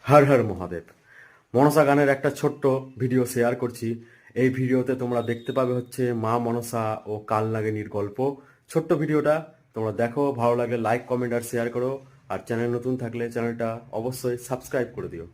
হর হর মহাদেব। মনসা গানের একটা ছোট্ট ভিডিও শেয়ার করছি। এই ভিডিওতে তোমরা দেখতে পাবে হচ্ছে মা মনসা ও কালনাগিনীর গল্প। ছোট্ট ভিডিওটা তোমরা দেখো, ভালো লাগলে লাইক কমেন্ট আর শেয়ার করো। আর চ্যানেল নতুন থাকলে চ্যানেলটা অবশ্যই সাবস্ক্রাইব করে দিও।